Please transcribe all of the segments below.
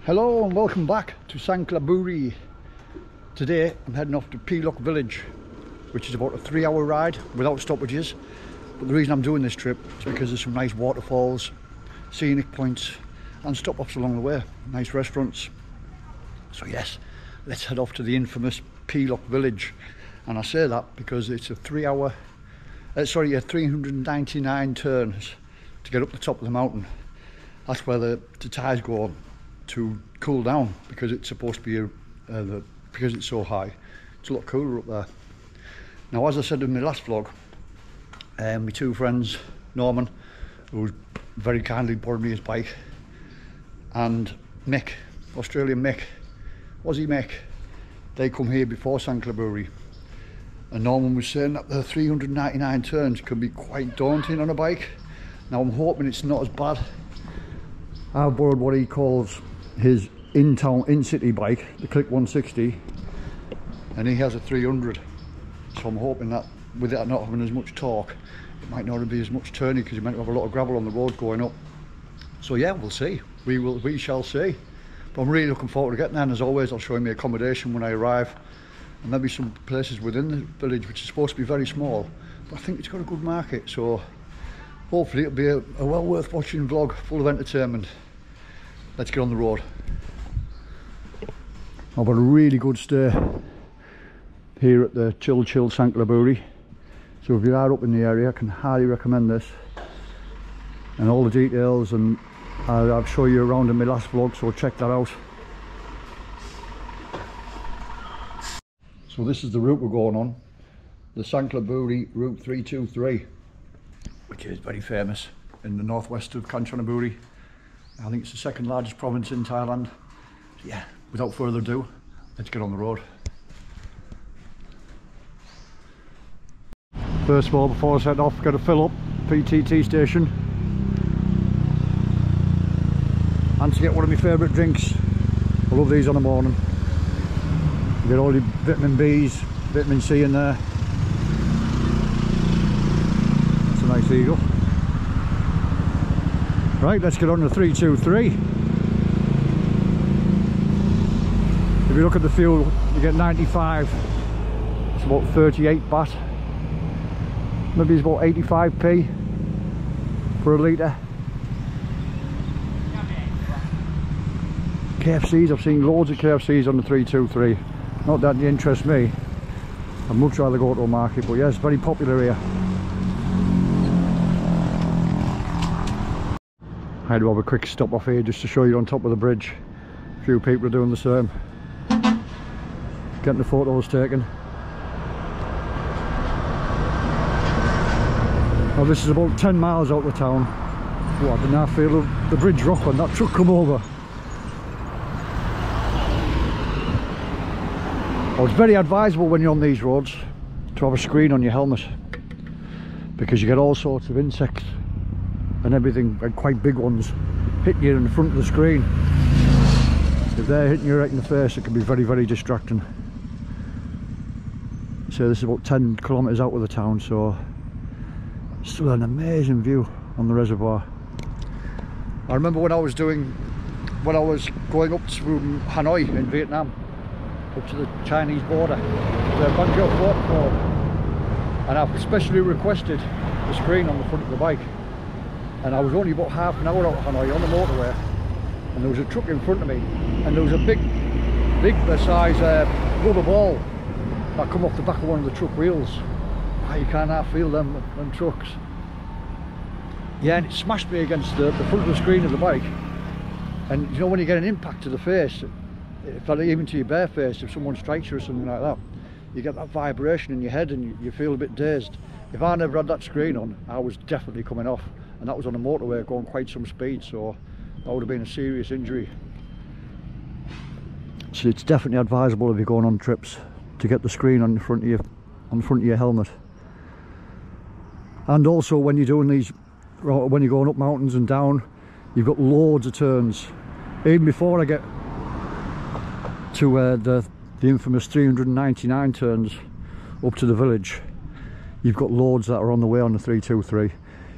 Hello and welcome back to Sangkhlaburi. Today I'm heading off to Pilock Village, which is about a 3-hour ride without stoppages. But the reason I'm doing this trip is because there's some nice waterfalls, scenic points and stop-offs along the way, nice restaurants. So yes, let's head off to the infamous Pilock Village. And I say that because it's a 399 turns to get up the top of the mountain. That's where the tyres go to cool down, because it's supposed to be because it's so high. It's a lot cooler up there. Now, as I said in my last vlog, my two friends, Norman, who very kindly borrowed me his bike, and Mick, Australian Mick, Aussie Mick, they come here before Sangkhlaburi. And Norman was saying that the 399 turns can be quite daunting on a bike. Now I'm hoping it's not as bad. I've borrowed what he calls his in-city bike, the Click 160, and he has a 300. So I'm hoping that with that not having as much torque, it might not be as much turny, because you might have a lot of gravel on the road going up. So yeah, we'll see. We shall see. But I'm really looking forward to getting there, and as always I'll show you my accommodation when I arrive, and there'll be some places within the village which is supposed to be very small, but I think it's got a good market, so hopefully it'll be a well worth watching vlog full of entertainment. Let's get on the road. I've had a really good stay here at the Chill Sangkhlaburi, so if you are up in the area I can highly recommend this, and all the details and I'll show you around in my last vlog, so check that out. So this is the route we're going on, the Sangkhlaburi Route 323, which is very famous in the northwest of Kanchanaburi. I think it's the second largest province in Thailand. So yeah, without further ado, let's get on the road. First of all, before I set off, got to fill up PTT station and to get one of my favourite drinks. I love these on the morning. You get all your vitamin B's, vitamin C in there. It's a nice eagle. Right, let's get on to 323. If you look at the fuel, you get 95. It's about 38 baht. Maybe it's about 85p for a litre. KFCs, I've seen loads of KFCs on the 323. Not that they interest me. I'd much rather go to a market, but yeah, it's very popular here. I had to have a quick stop off here just to show you on top of the bridge. A few people are doing the same. Getting the photos taken. Now this is about 10 miles out of the town. Oh, I did not feel the bridge rock when that truck come over. Oh, it's very advisable when you're on these roads to have a screen on your helmet, because you get all sorts of insects and everything, and quite big ones, hitting you in the front of the screen. If they're hitting you right in the face, it can be very, very distracting. So this is about 10 kilometres out of the town, so still an amazing view on the reservoir. I remember when I was going up to Hanoi in Vietnam, up to the Chinese border, the Bangkok waterfall, and I've specially requested the screen on the front of the bike, and I was only about half an hour out of Hanoi on the motorway, and there was a truck in front of me, and there was a big size rubber ball that come off the back of one of the truck wheels. You can't half feel them trucks. Yeah, and it smashed me against the front of the screen of the bike, and you know when you get an impact to the face, even to your bare face, if someone strikes you or something like that, you get that vibration in your head and you feel a bit dazed. If I never had that screen on, I was definitely coming off, and that was on a motorway going quite some speed, so that would have been a serious injury. So it's definitely advisable if you're going on trips to get the screen on the front of your helmet. And also when you're doing these, when you're going up mountains and down, you've got loads of turns. Even before I get to the infamous 399 turns up to the village, you've got loads that are on the way on the 323.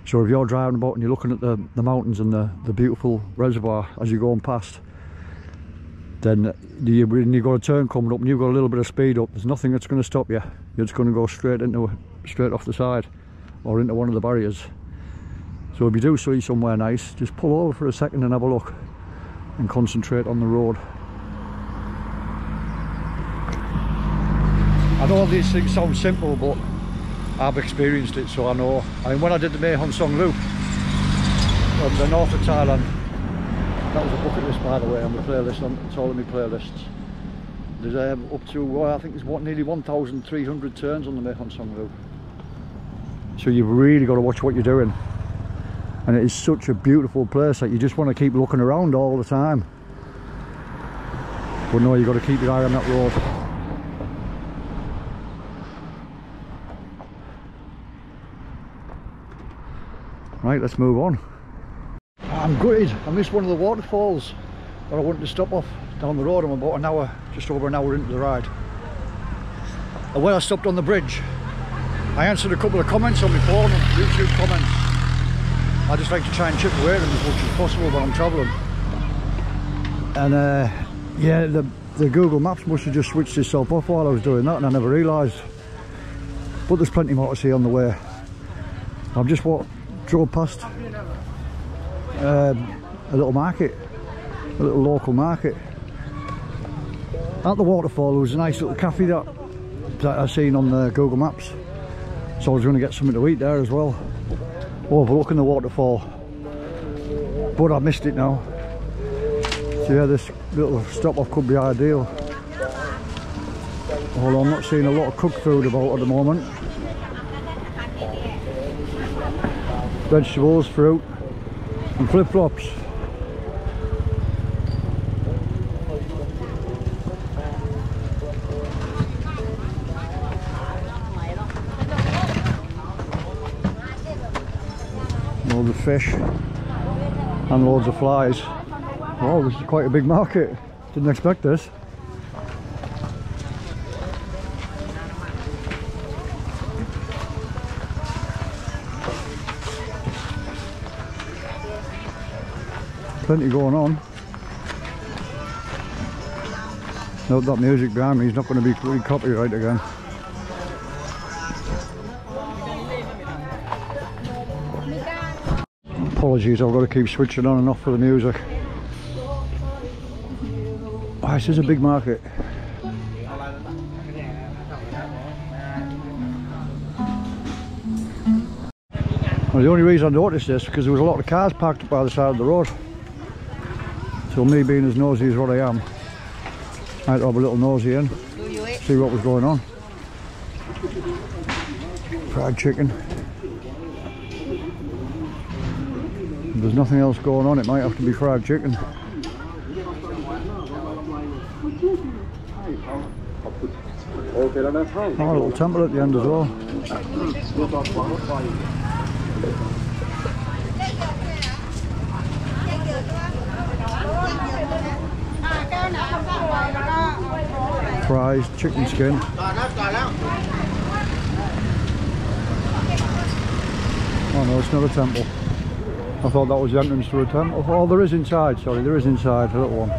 So if you're driving about and you're looking at the mountains and the beautiful reservoir as you're going past, then when you've got a turn coming up and you've got a little bit of speed up, there's nothing that's going to stop you. You're just going to go straight off the side or into one of the barriers. So if you do see somewhere nice, just pull over for a second and have a look and concentrate on the road. I know these things sound simple, but I've experienced it, so I know. I mean, when I did the Mae Hon Son Loop from the north of Thailand, that was a bucket list, by the way, on the playlist. It's all on my playlists. There's up to, I think there's nearly 1,300 turns on the Mae Hon Son Loop. So you've really got to watch what you're doing. And it is such a beautiful place that you just want to keep looking around all the time. But no, you've got to keep your eye on that road. Right, let's move on. I'm gutted. I missed one of the waterfalls that I wanted to stop off down the road. I'm about an hour, just over an hour into the ride. And when I stopped on the bridge, I answered a couple of comments on my phone, YouTube comments. I just like to try and chip away at them as much as possible when I'm travelling. And yeah, the Google Maps must have just switched itself off while I was doing that, and I never realised. But there's plenty more to see on the way. I've just drove past a little market, a little local market. At the waterfall there was a nice little cafe that I seen on the Google Maps, so I was going to get something to eat there as well, overlooking the waterfall, but I missed it now. So yeah, this little stop off could be ideal, although I'm not seeing a lot of cooked food about at the moment. Vegetables, fruit and flip-flops. Loads of fish and loads of flies. Wow, this is quite a big market. Didn't expect this. Plenty going on. Note that music behind me is not going to be copyright again. Apologies, I've got to keep switching on and off for the music. Oh, this is a big market. Well, the only reason I noticed this is because there was a lot of cars parked up by the side of the road. So me being as nosy as what I am, I had to have a little nosy in, see what was going on. Fried chicken. If there's nothing else going on, it might have to be fried chicken. Oh, a little temple at the end as well. Fries, chicken skin. Oh no, it's not a temple. I thought that was the entrance to a temple. Oh, there is inside, sorry, there is inside, a little one.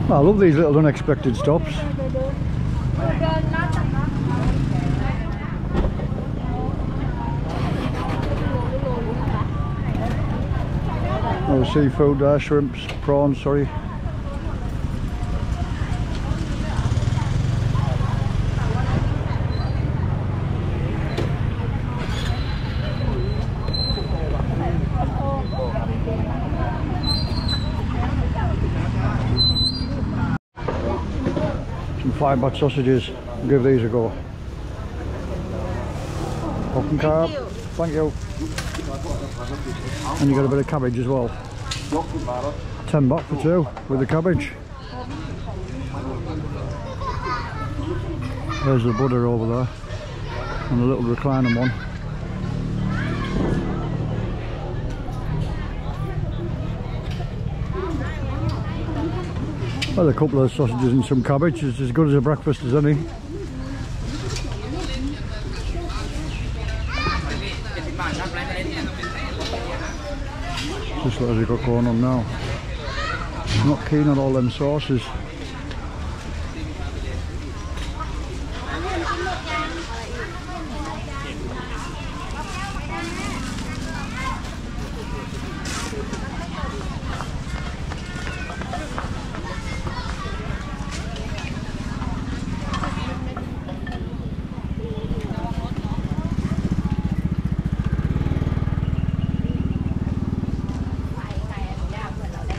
I love these little unexpected stops. Oh, seafood there, shrimps, prawns, sorry. Some 5-baht sausages, I'll give these a go. Pocken carb, thank you. And you got a bit of cabbage as well. 10 baht for two with the cabbage. There's the Buddha over there and a little recliner one. Well, a couple of sausages and some cabbage is as good as a breakfast as any. Just what has he got going on now? He's not keen on all them sauces.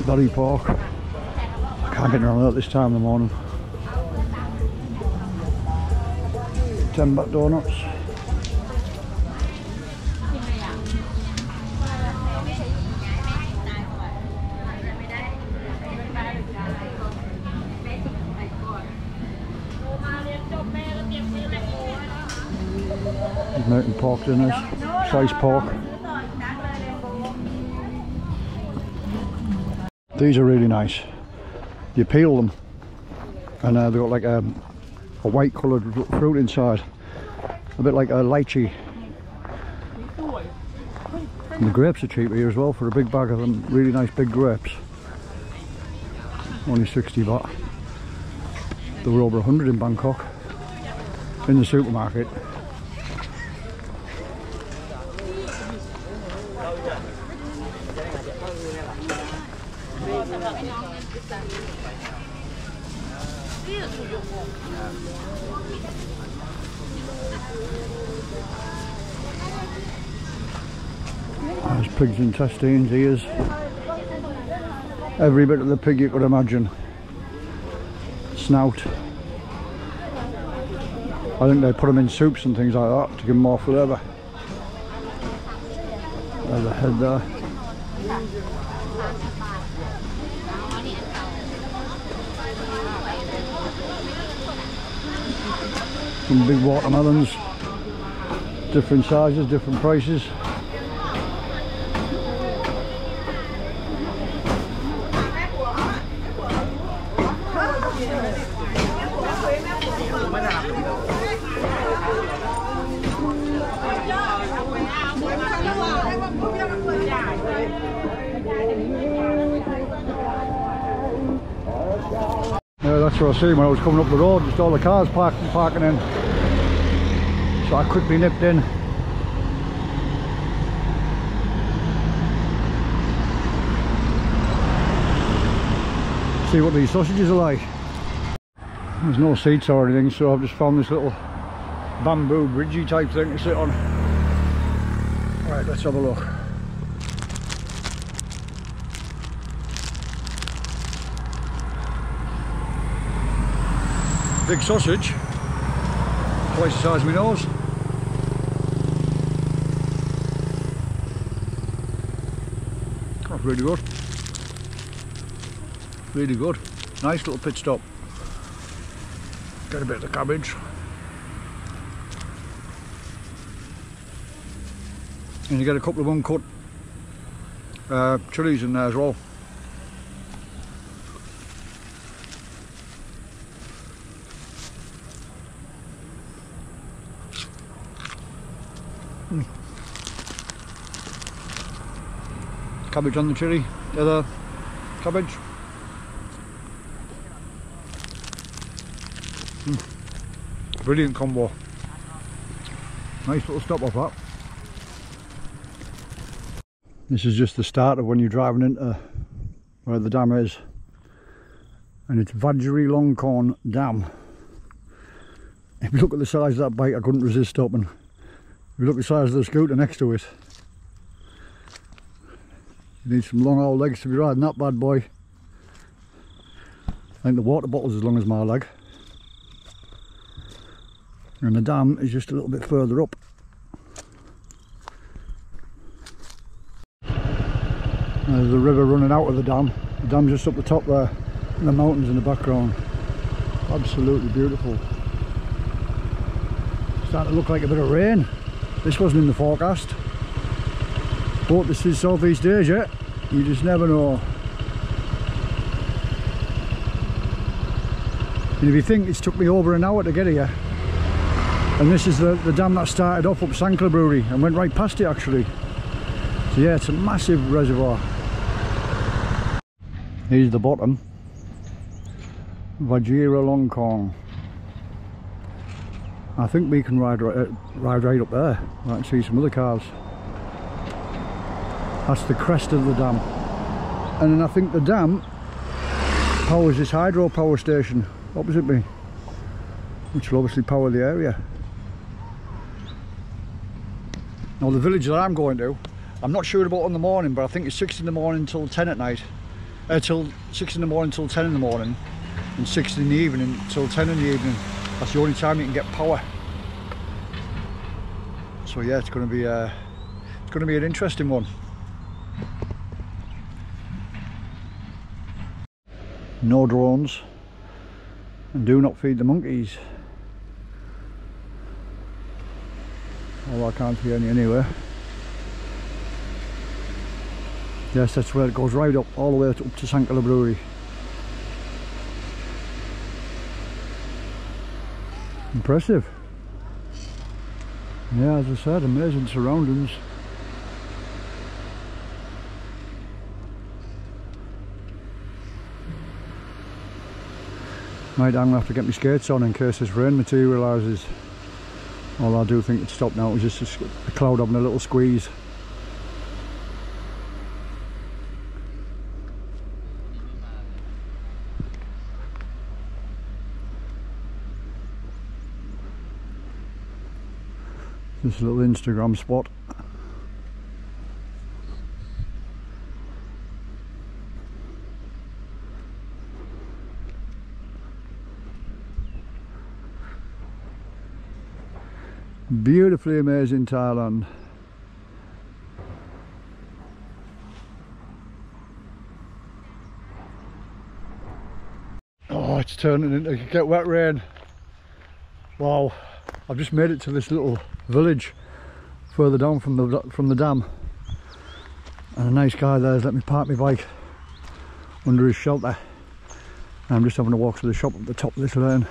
Bloody pork. I can't get around that this time in the morning. 10 baht donuts. He's making pork dinners, sliced pork. These are really nice. You peel them and they've got like a white coloured fruit inside, a bit like a lychee. And the grapes are cheap here as well for a big bag of them, really nice big grapes. Only 60 baht. They were over 100 in Bangkok in the supermarket. There's pig's intestines, ears, every bit of the pig you could imagine. Snout. I think they put them in soups and things like that to give them more flavour. There's a head there. Some big watermelons, different sizes, different prices. Yeah, that's what I seen when I was coming up the road, just all the cars parking in. So I quickly nipped in. See what these sausages are like. There's no seats or anything, so I've just found this little bamboo bridgey type thing to sit on. Right, let's have a look. Big sausage, twice the size of my nose. That's really good. Really good. Nice little pit stop. Get a bit of the cabbage. And you get a couple of uncut chilies in there as well. Cabbage on the chilli, the other cabbage. Brilliant combo. Nice little stop off that. This is just the start of when you're driving into where the dam is. And it's Vajri Longkorn Dam. If you look at the size of that bike, I couldn't resist stopping. If you look at the size of the scooter next to it, you need some long old legs to be riding that bad boy. I think the water bottle's as long as my leg. And the dam is just a little bit further up. There's the river running out of the dam. The dam's just up the top there, and the mountains in the background. Absolutely beautiful. Starting to look like a bit of rain. This wasn't in the forecast. But this is Southeast Asia, you just never know. And if you think it's took me over an hour to get here, and this is the dam that started off up Sangkhlaburi and went right past it actually. So yeah, it's a massive reservoir. Here's the bottom. Vajira Long Kong. I think we can ride right up there. I can see some other cars. That's the crest of the dam. And then I think the dam powers this hydro power station opposite me, which will obviously power the area. Now the village that I'm going to, I'm not sure about in the morning, but I think it's 6 in the morning till 10 at night. Till 6 in the morning till 10 in the morning, and 6 in the evening till 10 in the evening. That's the only time you can get power. So yeah, it's going to be an interesting one. No drones, and do not feed the monkeys. Oh, I can't see any anywhere. Yes, that's where it goes, right up, all the way up to Sangkhlaburi. Impressive. Yeah, as I said, amazing surroundings. I'm gonna have to get my skates on in case this rain materialises. Although I do think it's stopped now. It was just a cloud having a little squeeze. This little Instagram spot. Beautifully amazing Thailand. Oh, it's turning into get wet rain. Wow, I've just made it to this little village further down from the dam, and a nice guy there has let me park my bike under his shelter. I'm just having a walk to the shop at the top of this lane,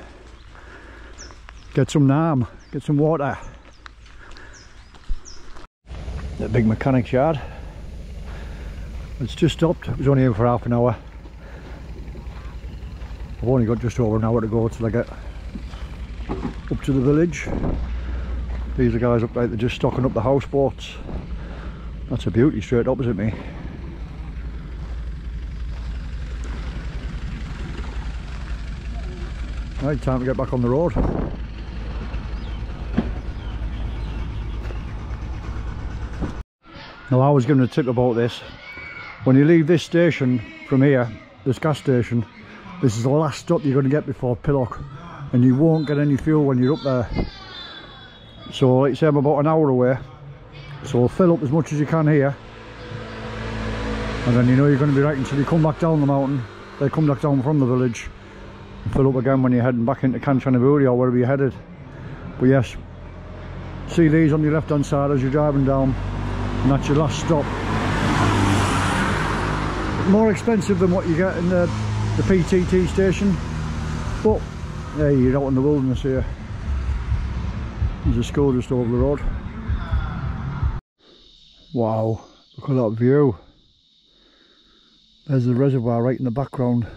get some naan, get some water. The big mechanic's yard. It's just stopped. It was only here for half an hour. I've only got just over an hour to go till I get up to the village. These are guys up there, they're just stocking up the houseboats. That's a beauty straight opposite me. Right, time to get back on the road. Now I was given a tip about this. When you leave this station from here, this gas station, this is the last stop you're going to get before Pilock, and you won't get any fuel when you're up there. So like say I'm about an hour away, so fill up as much as you can here, and then you know you're going to be right until you come back down the mountain. They come back down from the village and fill up again when you're heading back into Sangkhlaburi or wherever you're headed. But yes, see these on your left hand side as you're driving down, and that's your last stop. More expensive than what you get in the PTT station, but yeah, you're out in the wilderness here. There's a school just over the road. Wow, look at that view. There's the reservoir right in the background.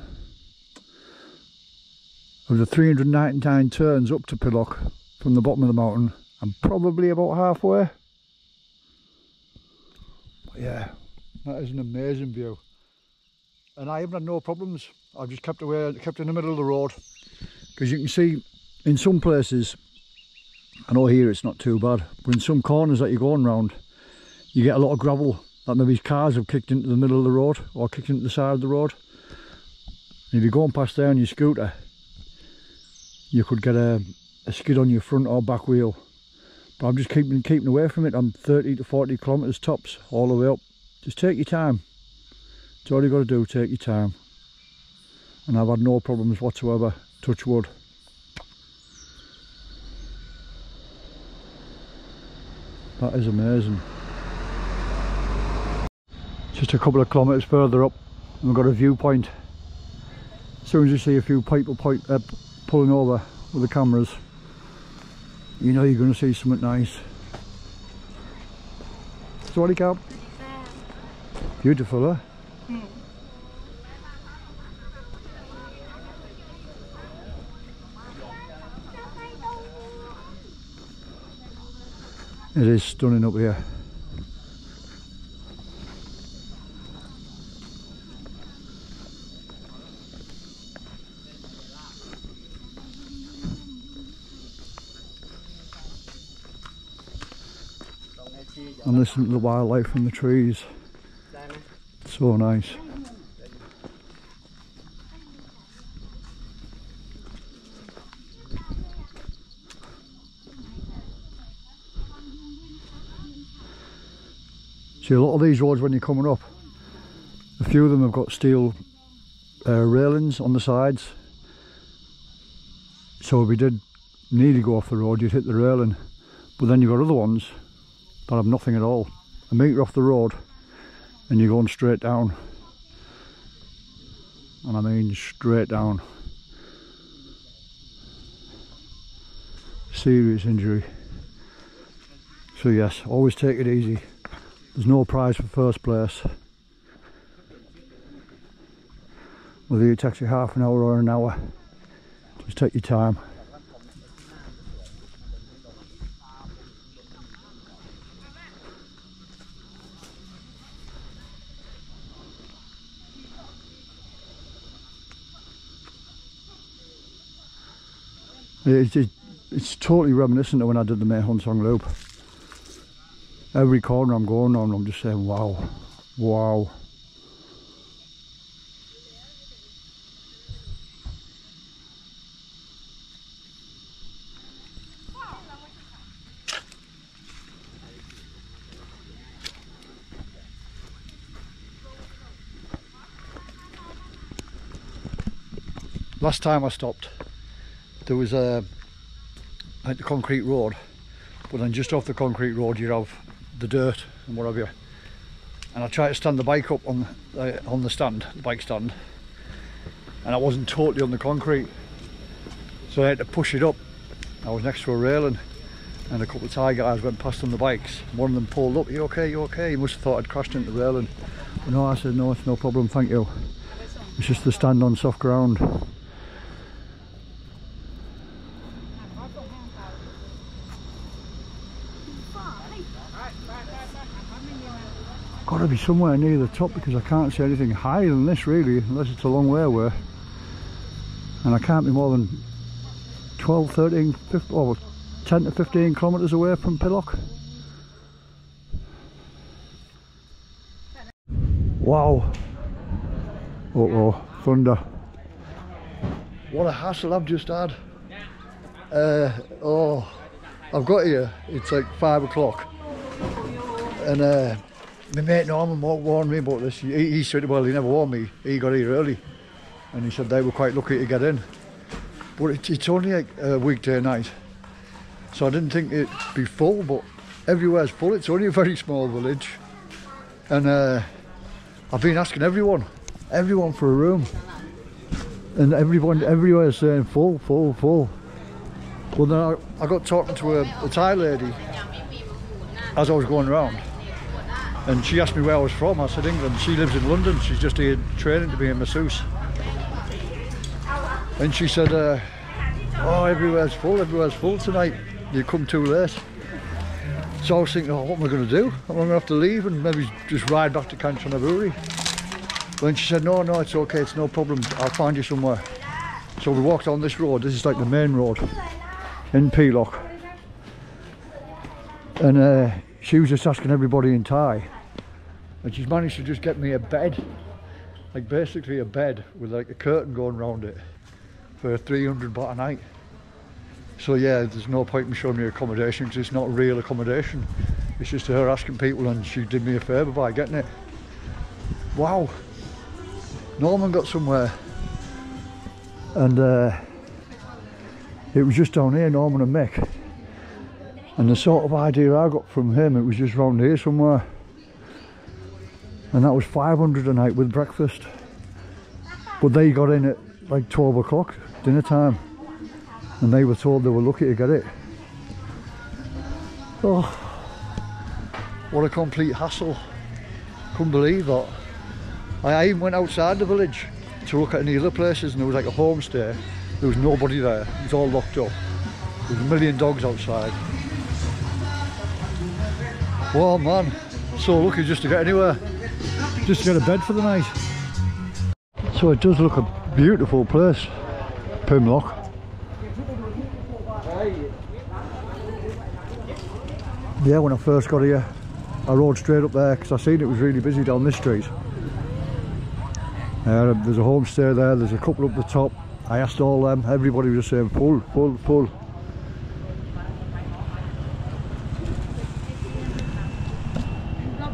Of the 399 turns up to Pilock from the bottom of the mountain, I'm probably about halfway. But yeah, that is an amazing view. And I haven't had no problems. I've just kept in the middle of the road, because you can see in some places, I know here it's not too bad, but in some corners that you're going round, you get a lot of gravel that maybe cars have kicked into the middle of the road or kicked into the side of the road. And if you're going past there on your scooter, you could get a skid on your front or back wheel. But I'm just keeping away from it. I'm 30 to 40 kilometres tops all the way up. Just take your time. That's all you got to do, take your time. And I've had no problems whatsoever, touch wood. That is amazing. Just a couple of kilometres further up, and we've got a viewpoint. As soon as you see a few people pulling over with the cameras, you know you're going to see something nice. Sawadee Khap. Beautiful, huh? It is stunning up here. And listen to the wildlife from the trees. So nice. See, a lot of these roads when you're coming up, a few of them have got steel railings on the sides. So if we did nearly go off the road, you'd hit the railing. But then you've got other ones that have nothing at all. A metre off the road and you're going straight down. And I mean straight down. Serious injury. So yes, always take it easy. There's no prize for first place. Whether it takes you half an hour or an hour, just take your time. It's totally reminiscent of when I did the Mae Hon Song Loop. Every corner I'm going on, I'm just saying, wow, wow. Last time I stopped, there was like the concrete road, but then just off the concrete road you have the dirt and what have you. And I tried to stand the bike up on the stand, the bike stand, and I wasn't totally on the concrete, so I had to push it up. I was next to a railing, and a couple of Thai guys went past on the bikes. One of them pulled up. You okay? You okay? He must have thought I'd crashed into the railing. But no, I said no, it's no problem, thank you. It's just the stand on soft ground. Got to be somewhere near the top because I can't see anything higher than this really, unless it's a long way away. And I can't be more than 12, 13, 15, or 10 to 15 kilometres away from Pilock. Wow. Uh-oh, thunder. What a hassle I've just had. Oh, I've got here, it's like 5 o'clock. And my mate Norman warned me about this. He said, well, he never warned me. He got here early, and he said they were quite lucky to get in. But it's only like a weekday night, so I didn't think it'd be full, but everywhere's full. It's only a very small village, and I've been asking everyone for a room, and everyone everywhere's saying full, full, full. Well, then I got talking to a Thai lady as I was going around. And she asked me where I was from. I said England. She lives in London. She's just here training to be a masseuse. And she said, oh, everywhere's full tonight. You come too late. So I was thinking, oh, what am I going to do? Am I going to have to leave and maybe just ride back to Sangkhlaburi? But then she said, no, it's okay, it's no problem. I'll find you somewhere. So we walked on this road. This is like the main road in Pilock. And she was just asking everybody in Thai, and she's managed to just get me a bed, like basically a bed with like a curtain going around it for 300 baht a night. So yeah, there's no point in showing me accommodation because it's not real accommodation. It's just her asking people, and she did me a favour by getting it. Wow. Norman got somewhere, and it was just down here, Norman and Mick. And the sort of idea I got from him, it was just round here somewhere. And that was 500 a night with breakfast. But they got in at like 12 o'clock, dinner time. And they were told they were lucky to get it. Oh, what a complete hassle. Couldn't believe that. I even went outside the village to look at any other places, and there was like a homestay. There was nobody there, it was all locked up. There was a million dogs outside. Well, man, so lucky just to get anywhere, just to get a bed for the night. So it does look a beautiful place, Pilock. Yeah, when I first got here, I rode straight up there because I seen it was really busy down this street. There's a homestay there, there's a couple up the top. I asked all them, everybody was just saying full, full, full.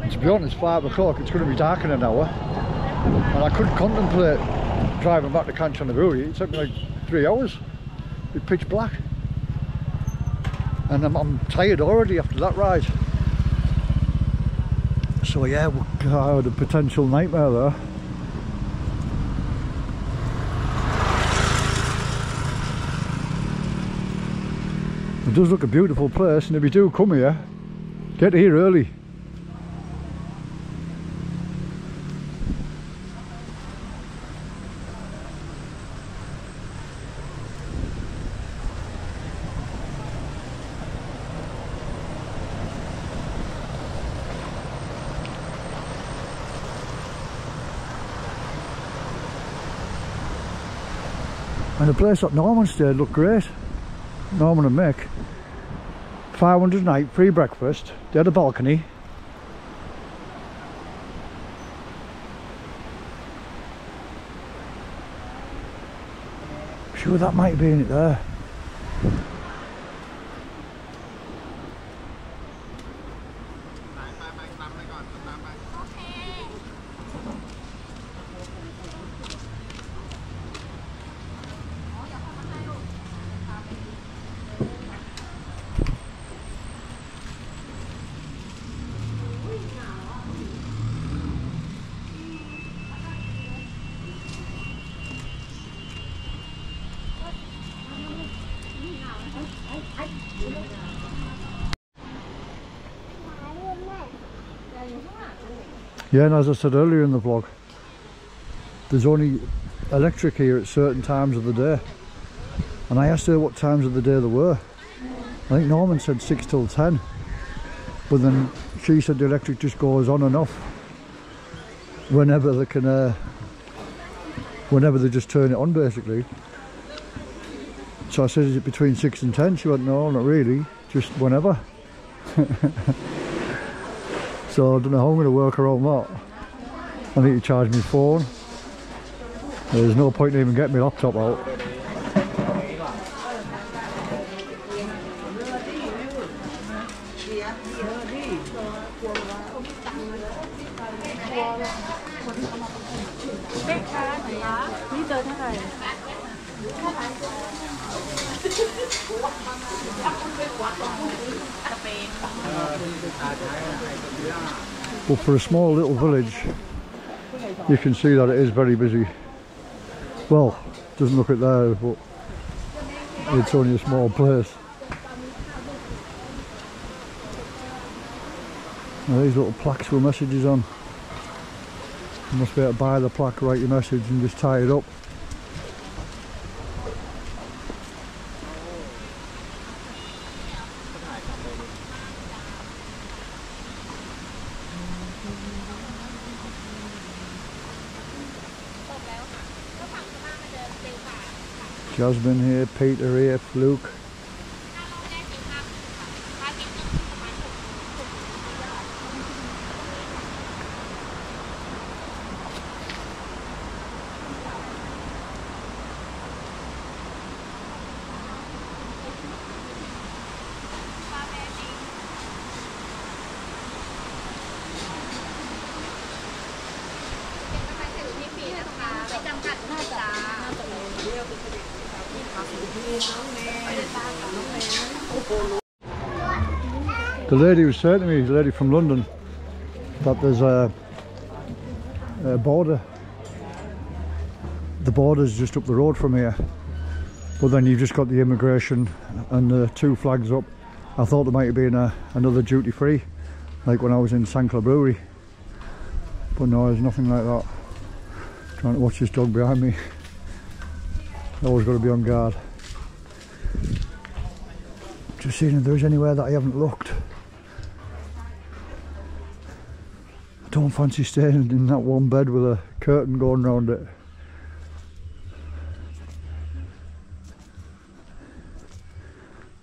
To be honest, 5 o'clock, it's going to be dark in an hour. And I couldn't contemplate driving back to Sangkhlaburi. It took me like 3 hours. It's pitch black. And I'm tired already after that ride. So yeah, I had a potential nightmare there. It does look a beautiful place, and if you do come here, get here early. And the place that Norman stayed looked great. Norman and Mick. 500 a night, free breakfast. They had a balcony. Sure, that might be in it there. Yeah, and as I said earlier in the vlog, there's only electric here at certain times of the day. And I asked her what times of the day there were. I think Norman said 6 till 10. But then she said the electric just goes on and off whenever they can, whenever they just turn it on basically. So I said, is it between 6 and 10? She went, no, not really, just whenever. So I don't know how I'm going to work around that. I need to charge my phone. There's no point in even getting my laptop out. But for a small little village, you can see that it is very busy. Well, doesn't look it there, but it's only a small place. Now these little plaques with messages on. You must be able to buy the plaque, write your message and just tie it up. Jasmine here, Peter here, Luke. The lady was saying to me, the lady from London, that there's a border. The border's just up the road from here, but then you've just got the immigration and the 2 flags up. I thought there might have been another duty free, like when I was in Sangkhlaburi, but no, there's nothing like that. Trying to watch this dog behind me. Always got to be on guard. Just seeing if there's anywhere that I haven't looked. don't fancy staying in that one bed with a curtain going around it.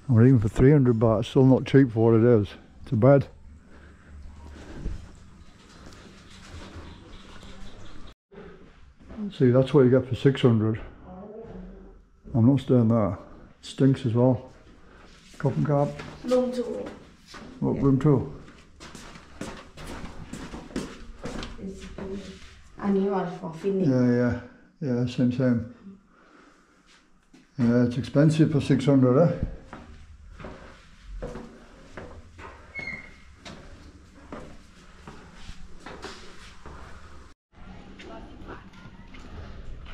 Or even for 300 baht, it's still not cheap for what it is. It's a bed. See, that's what you get for 600. I'm not staying there. It stinks as well. Coffin cab. Room 2. What, room 2? And you are for finish. Yeah, same. Yeah, it's expensive for 600, eh?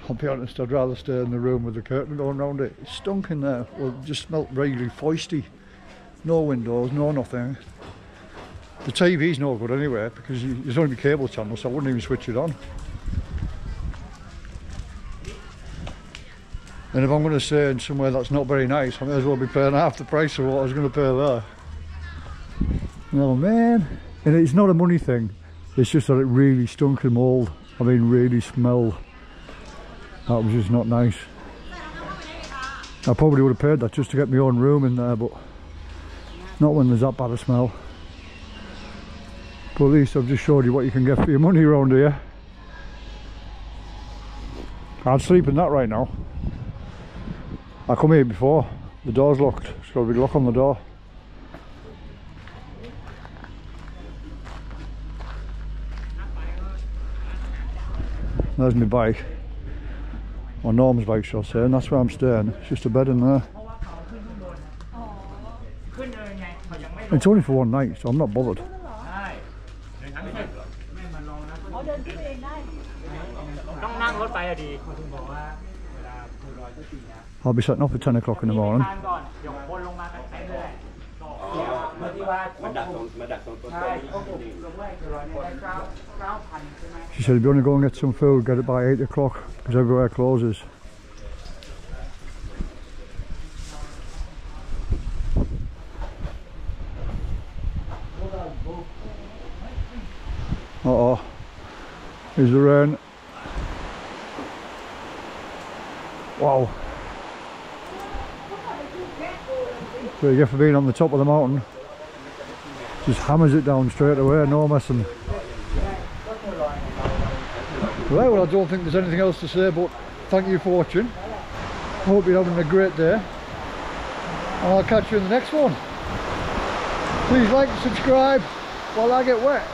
I'll be honest, I'd rather stay in the room with the curtain going around it. It stunk in there. Well, it just smelt really foisty. No windows, no nothing. The TV's no good anyway, because there's only cable channels, so I wouldn't even switch it on. And if I'm going to stay in somewhere that's not very nice, I may as well be paying half the price of what I was going to pay there. Oh man. And it's not a money thing, it's just that it really stunk of mould. I mean, really smelled. That was just not nice. I probably would have paid that just to get my own room in there, but not when there's that bad a smell. But at least I've just showed you what you can get for your money around here. I'd sleep in that right now. I come here before, the door's locked, there's got a big lock on the door. There's my bike, or Norm's bike shall I say, and that's where I'm staying. It's just a bed in there. It's only for one night, so I'm not bothered. I'll be setting off at 10 o'clock in the morning. She said if you want to go and get some food, get it by 8 o'clock because everywhere closes. Uh-oh, here's the rain. Wow. So you get for being on the top of the mountain. Just hammers it down straight away, no messing. Right, well, I don't think there's anything else to say, but thank you for watching. I hope you're having a great day, and I'll catch you in the next one. Please like and subscribe while I get wet.